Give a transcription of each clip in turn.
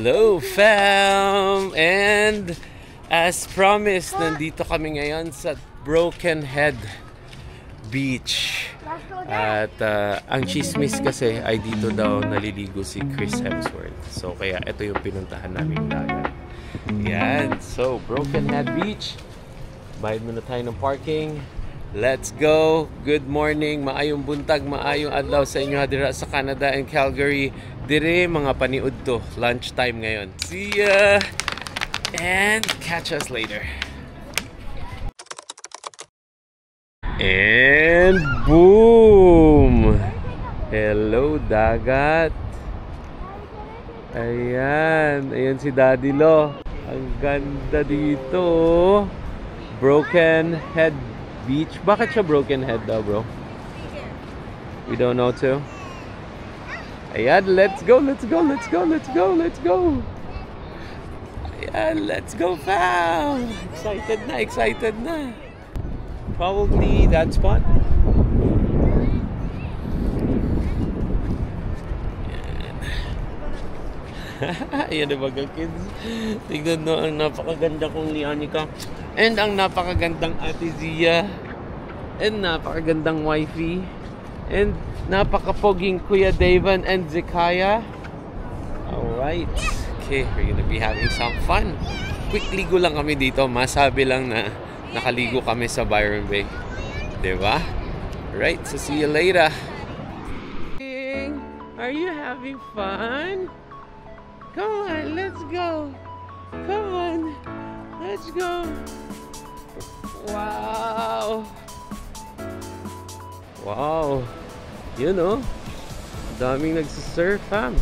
Hello fam! And as promised, nandito kami ngayon sa Broken Head Beach. At ang chismis kasi ay dito daw naliligo si Chris Hemsworth. So kaya ito yung pinuntahan namin dagat. Yan. So Broken Head Beach. Bayad muna tayo ng parking. Let's go! Good morning, maayong buntag, maayong adlaw sa inyo hadira sa Canada and Calgary. Dire mga paniud to, lunchtime ngayon. See ya! And catch us later. And boom! Hello dagat. Ayan, ayan si Daddy Lo. Ang ganda dito. Broken Head Beach. Bakit siya Broken Head daw, bro? We don't know too. Ayan, let's go, let's go, let's go, let's go, let's go. Ayan, let's go, fam. Excited na, excited na. Probably that spot. Ayan na baga, kids. Tignan mo ang napakaganda kong Leonica. And ang napakagandang Ate Zia. And napakagandang wifey. And napakapoging Kuya Davan and Zekaya. Alright. Okay, we're gonna be having some fun. Quick ligo lang kami dito. Masabi lang na nakaligo kami sa Byron Bay. Diba? Alright, so see you later. Are you having fun? Come on, let's go. Come on, let's go. Wow. Wow. You know, daming nagsisurf, fam.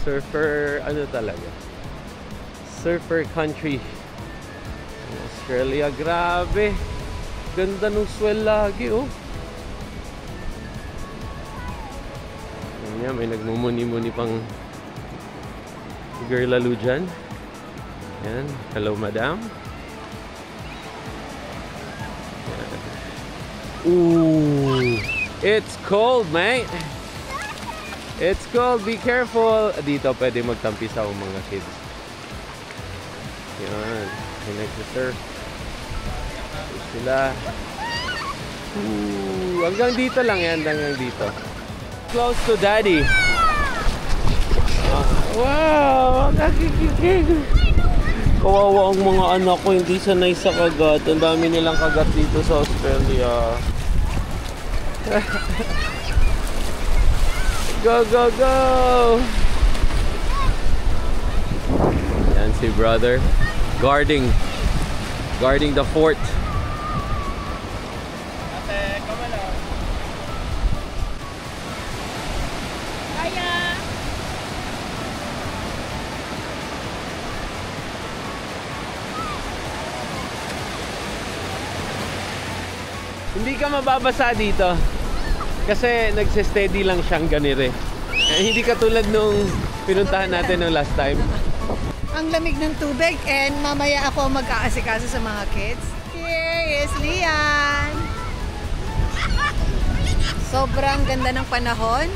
Surfer, ano talaga? Surfer country. Australia, grabe. Ganda ng swell lagi, oh. Ayan, may nagmumuni-muni pang girl lalo dyan. Ayan, hello madam. Ayan. Ooh, it's cold, mate. It's cold, be careful. Dito pwede magtampisaw ang mga kids. Yan, may nagsisurf. Sila. Ooh, hanggang dito lang yan, hanggang dito. Close to daddy. Wow, nakikikig. Kawawa ang mga anak ko, hindi sanay sa kagat. Ang dami nilang kagat dito sa Australia. Go, go, go! Yan si brother. Guarding the fort. Ate, come on. Kaya! Hindi ka mababasa dito. Kasi nagsesteady lang siyang ganire. Hindi katulad nung pinuntahan natin nung last time. Ang lamig ng tubig and mamaya ako mag-aasikaso sa mga kids. Here is Lian! Sobrang ganda ng panahon.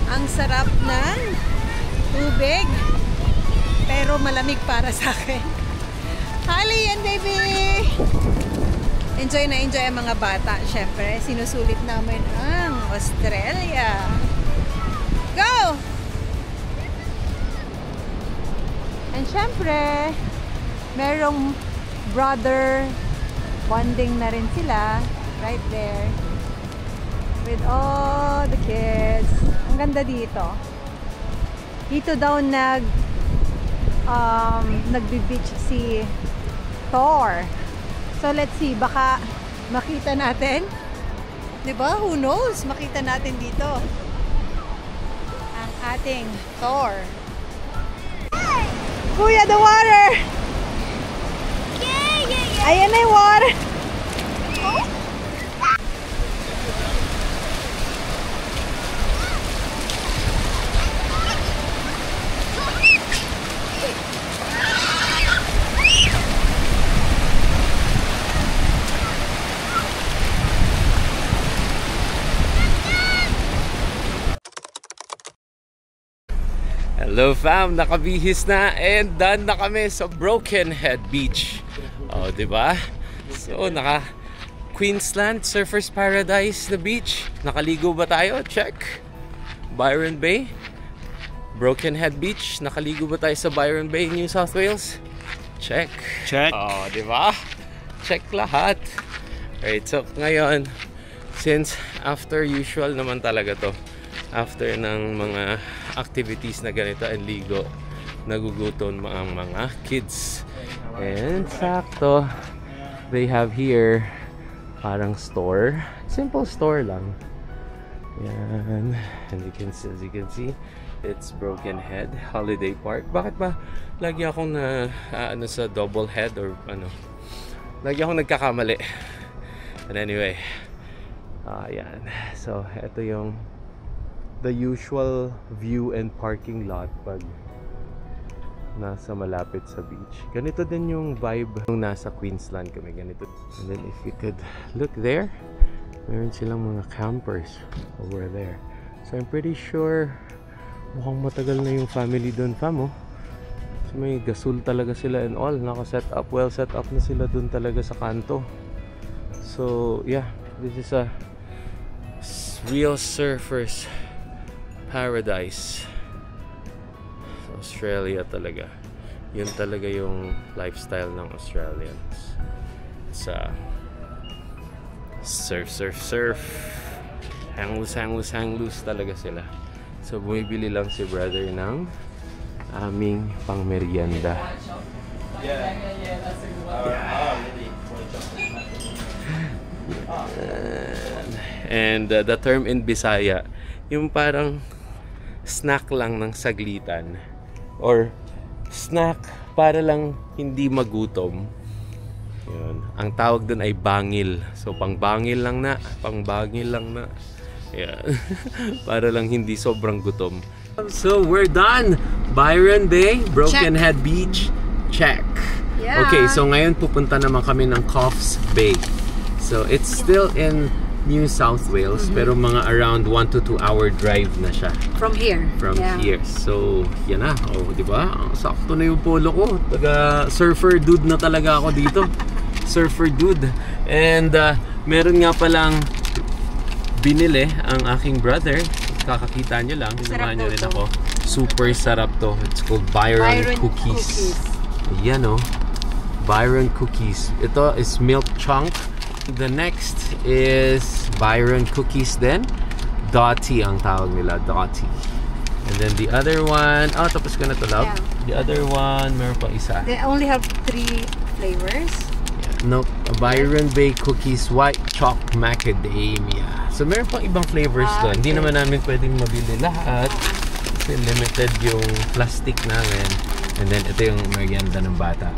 Ang sarap ng tubig. Pero malamig para sa akin. Hi Lian, baby! Enjoy na enjoy ang mga bata. Siyempre, sinusulit namin ang Australia. Go! And siyempre, merong brother bonding na rin sila. Right there. With all the kids. Ang ganda dito. Dito daw nagbe-beach si Thor. So let's see, baka makita natin. 'Di ba? Who knows? Makita natin dito ang ating Thor. Kuya, the water! Ayan na yung water! Oh? Hello fam, nakabihis na and done na kami sa Broken Head Beach. Oh, di ba? So, Queensland Surfers Paradise na beach. Nakaligo ba tayo? Check. Byron Bay, Broken Head Beach. Nakaligo ba tayo sa Byron Bay, New South Wales? Check. Check. Oh, di ba? Check lahat. Right, so ngayon, since after usual naman talaga to, after ng mga activities na ganito and ligo, nagugutom ang mga kids. And sakto, they have here parang store, simple store lang. Yan. And as you can see, it's Broken Head Holiday Park. Bakit ba lagi akong ano sa double head or ano? Lagi akong nagkakamali. And anyway, yan. So, ito yung the usual view and parking lot pag nasa malapit sa beach. Ganito din yung vibe nung nasa Queensland kami. Ganito. And then if you could look there, meron silang mga campers over there. So I'm pretty sure mukhang matagal na yung family doon, fam, oh. So may gasol talaga sila and all. Naka-set up, well set up na sila doon talaga sa kanto. So yeah, this is a real surfers paradise. Australia talaga. Yun talaga yung lifestyle ng Australians. Sa surf. Hang loose talaga sila. So bumibili lang si brother ng aming pangmerienda. And the term in Bisaya, yung parang snack lang ng saglitan or snack para lang hindi magutom. Yun. Ang tawag dun ay bangil. So pangbangil lang na. Yeah. Para lang hindi sobrang gutom. So we're done. Byron Bay, Broken Head Beach, check. Yeah. Okay, so ngayon pupunta naman kami ng Coffs Bay. So it's still in New South Wales, pero mga around 1 to 2 hour drive na siya. From here. Here. So, yan na. Oh, di ba? Sakto na yung polo ko. Surfer dude na talaga ako dito. Surfer dude. And meron nga palang binili ang aking brother. Kakakita nyo lang. Sinamahan nyo rin ako. Super sarap to. It's called Byron Cookies. Ayan, oh. Byron Cookies. Ito is milk chunk. The next is Byron Cookies then. Dotty ang tawag nila, Dotty. And then the other one, tapos ko na to, love. The other one, meron pa isa. They only have 3 flavors. No, Byron Bay Cookies White Choc Macadamia. So meron pang ibang flavors doon. Hindi naman namin pwedeng mabili lahat kasi limited yung plastic namin. And then ito yung merienda ng bata.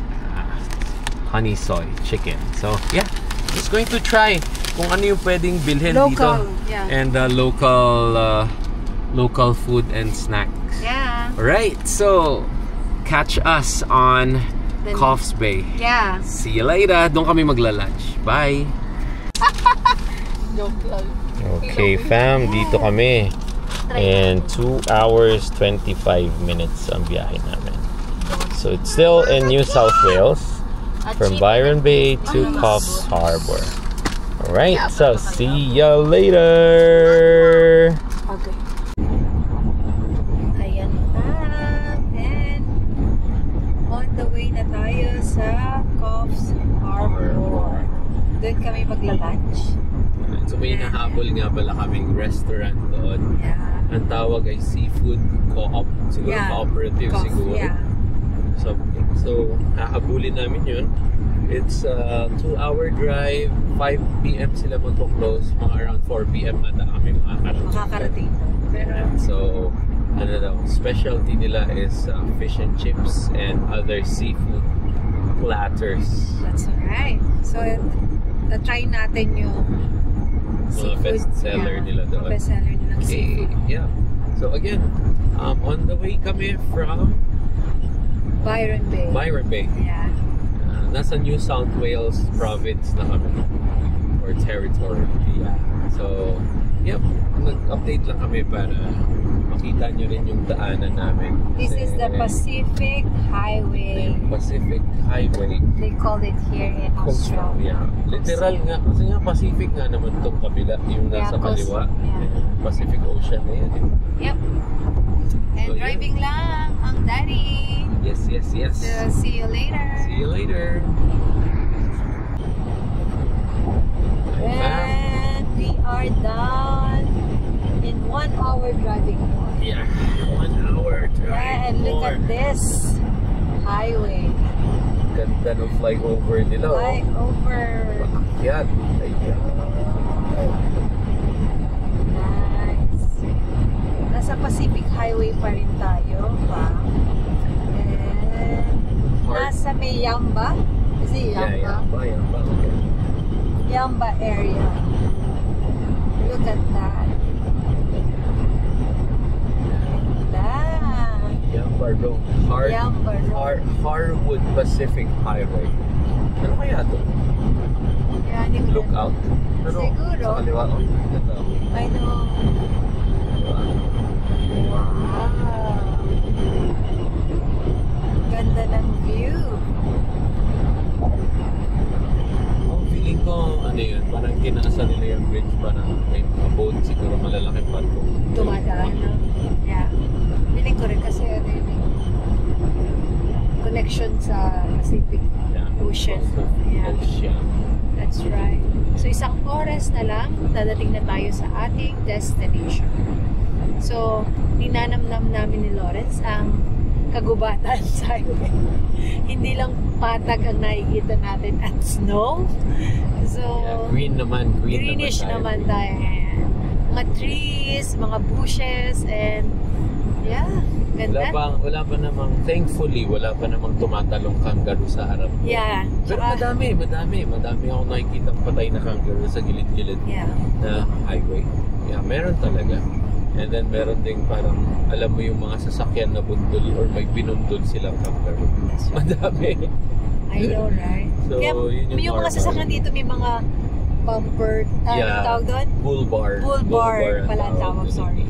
Honey soy chicken. So yeah, just going to try kung ano yung pwedeng bilhin dito. And local food and snacks. Yeah. Alright, so catch us on Coffs Bay. Yeah. See you later. Doon kami magla-lunch. Bye. Okay, fam, dito kami. And 2 hours 25 minutes ang biyahe namin. So it's still in New South Wales. From Byron Bay to Coffs Harbour. Alright, so see ya later! Okay. Ayan na. And on the way na tayo sa Coffs Harbour. Doon kami magla-lunch. So may nahabol nga pala kaming restaurant doon. Yeah. Ang tawag ay Seafood Co-op. Siguro cooperative siguro. Yeah. So hahabulin namin yun. It's a 2-hour drive. 5 p.m. sila mag-close. Mga around 4 p.m. ata kami makakarating. So ano daw, specialty nila is fish and chips and other seafood platters. That's right. So na-try natin yung mga bestseller nila doon. Bestseller nilang seafood. Yeah. So again, on the way kami from Byron Bay. Yeah. Nasa New South Wales province na kami. Or territory. Yeah. So, yep. Nag-update lang kami para makita nyo rin yung daanan namin. This is the Pacific Highway. Pacific Highway. They call it here in Australia. Literal nga, kasi nga Pacific nga naman itong kabila, yung nasa kaliwa. Pacific Ocean na yan. Yep. And So, driving lang ang daddy. Yes, yes, yes. So, see you later. See you later. And we are done in 1 hour driving more. Yeah, 1 hour driving Yeah, and look at this highway. Ganda ng flyover nila. Flyover. Yan. Ayan. Nice. Nasa Pacific Highway pa rin tayo. And nasa may Yamba. Is it Yamba? Yamba. Yamba area. Look at that. Yamba Road. Yamba Road. Harwood Pacific Highway. Ano kaya ito? Yeah, hindi ko Look out. Pero siguro. sa kaliwa. Ito. I know. Wow. Ganda ng view. Feeling ko, ano yun, parang kinaasan nila yung bridge, parang may mga boat, siguro malalaking barko. Dumadaan, no? Yeah. Feeling ko rin kasi ano yun, connection sa Pacific Ocean. Yeah. Ocean. That's right. So, isang oras na lang, dadating na tayo sa ating destination. So, ninanamnam namin ni Lawrence ang kagubatan sa highway. Hindi lang patag ang nakikita natin at snow. So, Yeah, green naman. greenish naman tayo. Mga trees, mga bushes, and yeah, ganda. Wala pa namang, thankfully, wala pa namang tumatalong kangaroo sa harap ko. Yeah. Pero madami ako nakikita patay na kangaroo sa gilid-gilid na highway. Yeah, meron talaga. And then meron ding parang, alam mo yung mga sasakyan na bundol or may binundol silang kangaroo. Madami. I know, right? So, kaya yung mga sasakyan dito may mga bumper, tawag doon? Bull bar. Bull bar pala ang tawag, sorry.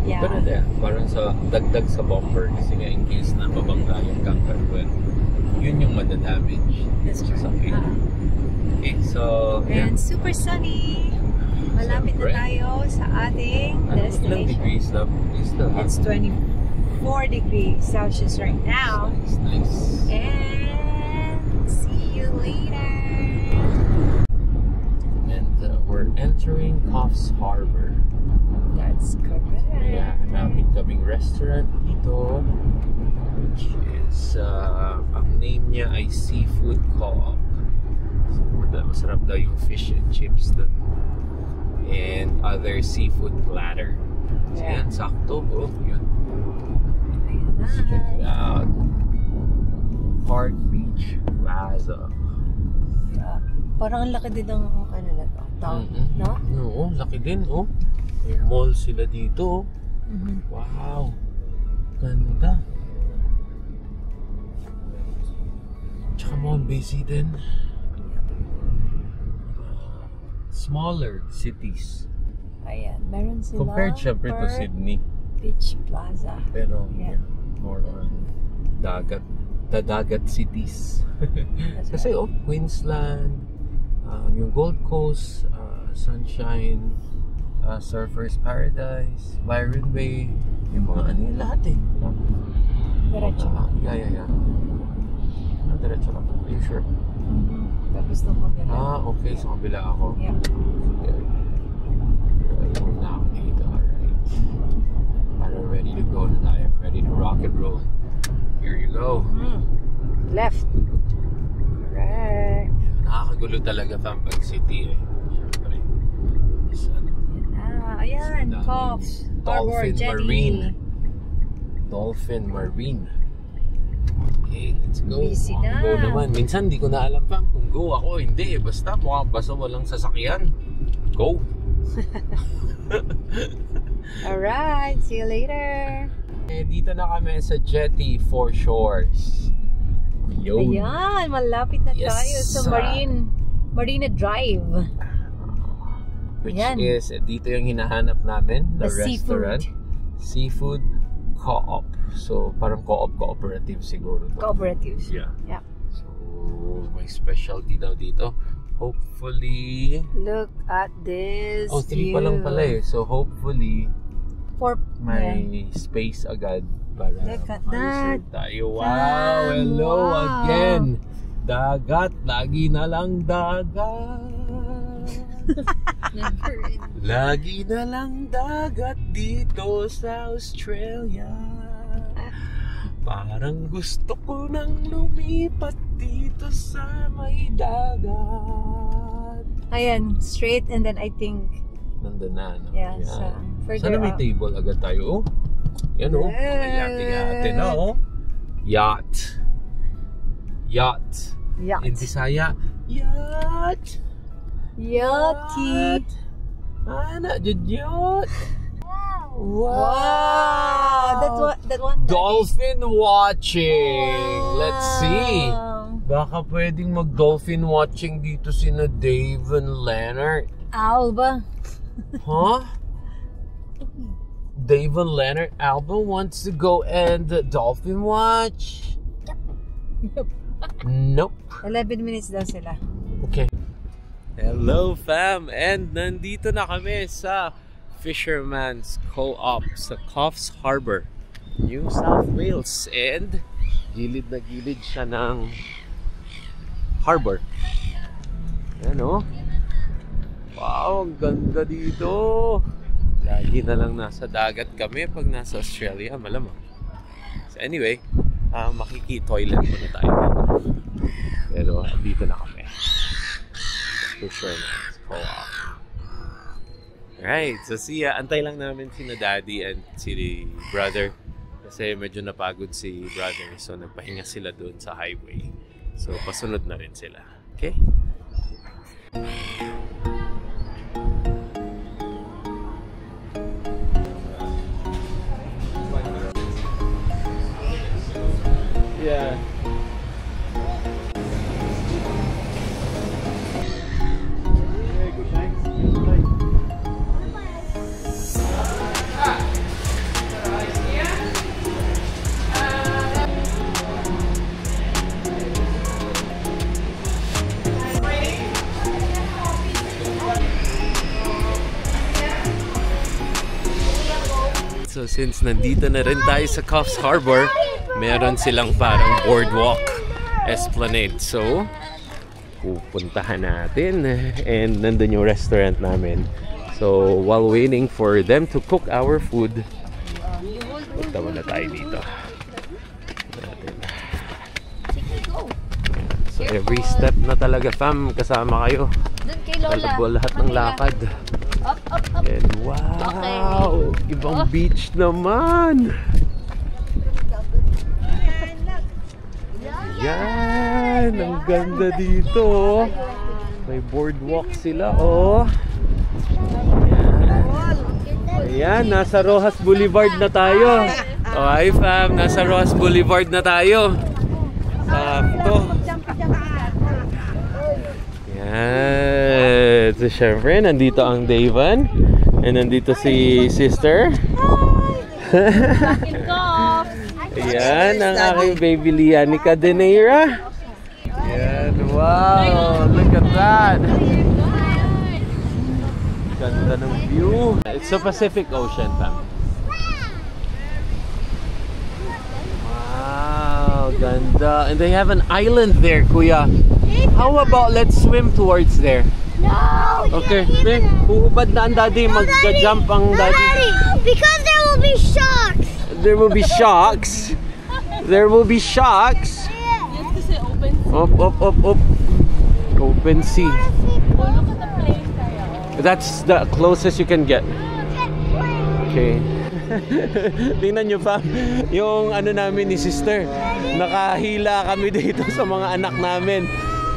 Yeah. Pero parang sa dagdag sa bumper kasi nga in case na mabangga yung kangaroo, yun yung madadamage. That's true. Okay, so and super sunny. Malapit na tayo sa ating destination. Ilang degrees na? It's 24 degrees Celsius right now. Nice. And see you later. And we're entering Coffs Harbor. That's correct. Kaya hanapin kaming restaurant dito, which is, ang name niya ay Seafood Co-op. So, masarap daw yung fish and chips doon. And other seafood platter. So, yan, sakto. Oh, yun. Let's check it out. Park Beach Plaza. Yeah. Parang ang laki din ng ano na to. Town, no? Oo, laki din, oh. May mall sila dito, oh. Wow. Ganda. Tsaka mga busy din. Smaller cities. Ayan, meron sila. Compared syempre to Sydney. Beach Plaza. Pero more on dagat cities. Kasi Queensland, yung Gold Coast, Sunshine, Surfers Paradise, Byron Bay, yung mga ano yung lahat eh. Diretso lang. Yeah. Diretso lang. Are you sure? Tapos nung kabila. Okay. So kabila ako. Yeah. Okay. We're now dito. Alright. Para ready to go na tayo. Ready to rock and roll. Here you go. Left. Correct. Nakakagulo talaga Tampa City eh. Siyempre. Ayan. Coffs. Dolphin Marine. Dolphin Marine. Okay, let's go. Busy na. Go naman. Minsan di ko na alam pa kung go ako. Hindi. Basta basta walang sasakyan. Go. Alright. See you later. Dito na kami sa Jetty Four Shores. Yun. Ayan. Malapit na tayo sa Marina Drive. Which is, dito yung hinahanap namin. The restaurant. Seafood Seafood Co-op. So, parang cooperative siguro. Cooperatives. Yeah. Yeah. So, may specialty daw dito. Hopefully... Look at this. Oh, 3 pa lang pala eh. So, hopefully, may yeah. space agad para Look at that. tayo. Wow! Hello again! Dagat! Lagi na lang dagat! Lagi na lang dagat dito sa Australia. Parang gusto ko nang lumipat dito sa may dagat. Ayan, straight and then I think nandun na, no? yeah, so further sana may up. table agad tayo. Oh. Yan oh. Mga yate-yate na oh. Yacht. Yacht. Yacht. In Bisaya, yacht. Yachty. Ana, yacht. Wow! That one. Dolphin watching. Let's see. Wow. Baka pwedeng mag-dolphin watching dito sina Dave and Leonard. Alba. Huh? Dave and Leonard Alba wants to go and dolphin watch. Nope. 11 minutes daw sila. Okay. Hello fam, and nandito na kami sa Fisherman's Co-op sa Coffs Harbour, New South Wales, and gilid na gilid siya ng harbor. Ano? Wow, ang ganda dito. Lagi na lang nasa dagat kami pag nasa Australia, malamang. So anyway, makiki-toilet muna tayo dito. Pero dito na kami. Fisherman's Co-op. Alright, so antay lang namin si na daddy and si brother. Kasi medyo napagod si brother. So nagpahinga sila doon sa highway. So pasunod na rin sila. Okay? Yeah. So since nandito na rin tayo sa Coffs Harbour, meron silang parang boardwalk esplanade. So, pupuntahan natin. And nandun yung restaurant namin. So, while waiting for them to cook our food, punta muna tayo dito. So, every step na talaga, fam, kasama kayo. Doon kay Lola. Talabo lahat ng lakad. Up, up, up. And wow! Okay. Ibang beach naman! Yan! Ang ganda dito! May boardwalk sila, oh! Ayan, nasa Rojas Boulevard na tayo! Oh, hi fam! Nasa Rojas Boulevard na tayo! Sakto! Yan! So syempre, nandito ang Davan. And nandito si sister. Ayan, ang aking baby Lianica Deneira. Ayan, wow! Look at that! Ganda ng view. It's the Pacific Ocean, fam. Wow, ganda. And they have an island there, kuya. How about let's swim towards there? No! Okay, huhubad na ang daddy. Mag-jump ang daddy. Because there will be sharks! There will be sharks. There will be sharks. Up, up, up, up. Open sea. That's the closest you can get. Okay. Tingnan nyo fam, yung ano namin ni sister. Nakahila kami dito sa mga anak namin.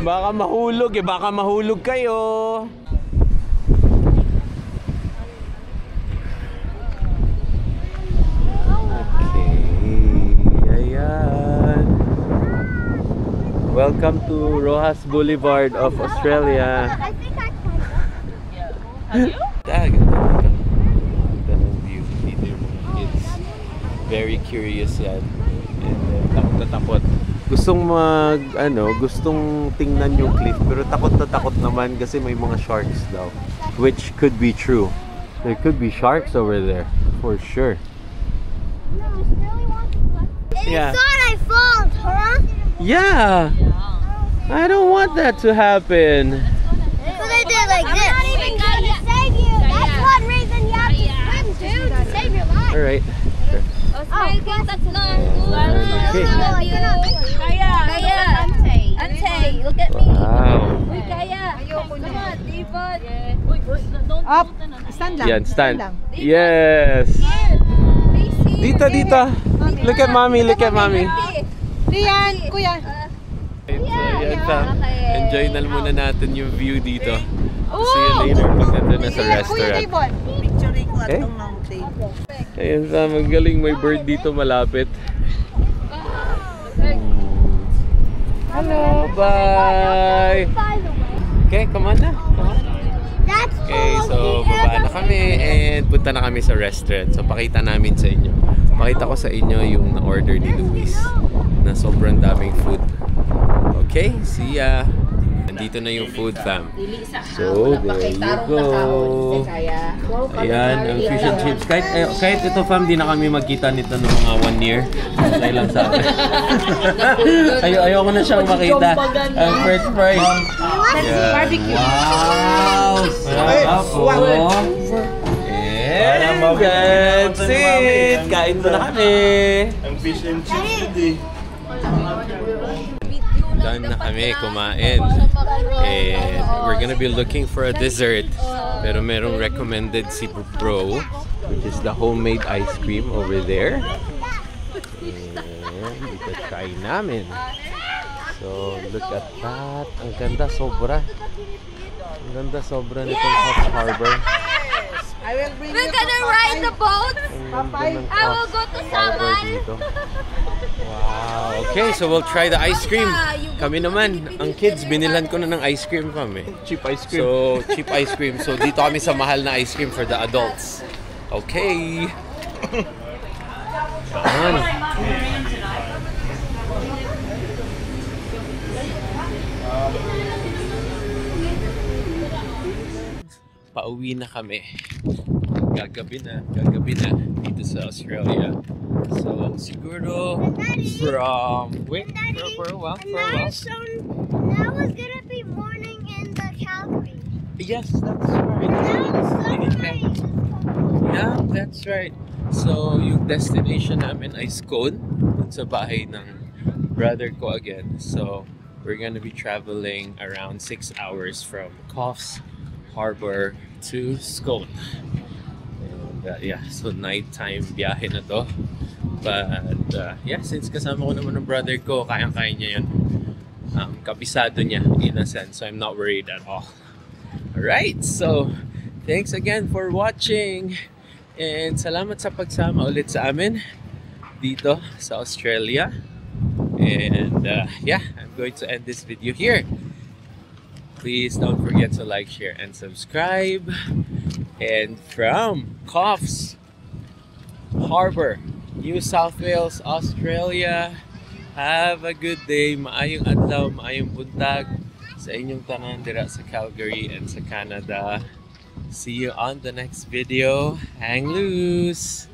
Baka mahulog eh, baka mahulog kayo. Welcome to Rojas Boulevard of Australia. I think I can. Have you? Ganda ng view. Dito yung mga kids. Very curious yan. And then, takot na takot. Gustong tingnan yung cliff, pero takot na takot naman kasi may mga sharks daw. Which could be true. There could be sharks over there, for sure. No, I really want to. Yeah. Thought I fall, huh? Yeah! I don't want that to happen. Because I did like this. I'm not even going to save you. That's one reason you have to swim, dude, to save your life. Alright. Sure. Okay. Kaya, Ante, look at me. Wow. Uy, Kaya. Ayoko na. Come on, David. Don't Up! Stand lang. Yan, stand. lang. Yes! Dito, dito. Look at mommy, look at mommy. Rian, kuya. So, yan pa. Enjoy na muna natin yung view dito. See you later pag nandun na sa Kuya restaurant. Davon. Okay? Ayan sa magaling may bird dito malapit. Hello, bye! Okay, come on na. Come on. That's Okay, so baba na kami and punta na kami sa restaurant. So pakita namin sa inyo. Pakita ko sa inyo yung na-order ni Luis na sobrang daming food. Okay, see ya! Nandito na yung food, fam. So, there you go. Ayan, ang fish and chips. Kahit ito, fam, di na kami magkita nito ng mga 1 year. Dahil lang sa akin. Ayoko na siyang makita. Ang first prize. Yeah. Barbecue. Wow! Sarap po. And that's it! Kain mo na kami! Ang fish and chips today. Done na kami kumain. And we're gonna be looking for a dessert. Pero merong recommended si Bro, which is the homemade ice cream over there. And ito try namin. So, look at that. Ang ganda sobra. Ang ganda sobra nitong Coffs Harbor. We're gonna ride the boat. I will go to Samal. Wow. Okay, so we'll try the ice cream. Kami naman, ang kids, binilhan ko na ng ice cream kami. Cheap ice cream. So, cheap ice cream. So, dito kami sa mahal na ice cream for the adults. Okay. Yan. Pauwi na kami. Gagabi na dito sa Australia. So, siguro from... Wait, for a while. That was gonna be morning in the Calgary. Yes, that's right. That was sunrise. Yeah, that's right. So, yung destination namin ay Scone, dun sa bahay ng brother ko again. So, we're gonna be traveling around 6 hours from Coffs Harbor to Scone. And yeah, so nighttime biyahe na to. But yeah, since kasama ko naman ng brother ko, kayang-kaya niya yun. Kabisado niya in a sense, so I'm not worried at all. Alright, so thanks again for watching. And salamat sa pagsama ulit sa amin dito sa Australia. And yeah, I'm going to end this video here. Please don't forget to like, share, and subscribe. And from Coffs Harbor, New South Wales, Australia, have a good day. Maayong adlaw, maayong buntag sa inyong tanan dira sa Calgary and sa Canada. See you on the next video. Hang loose!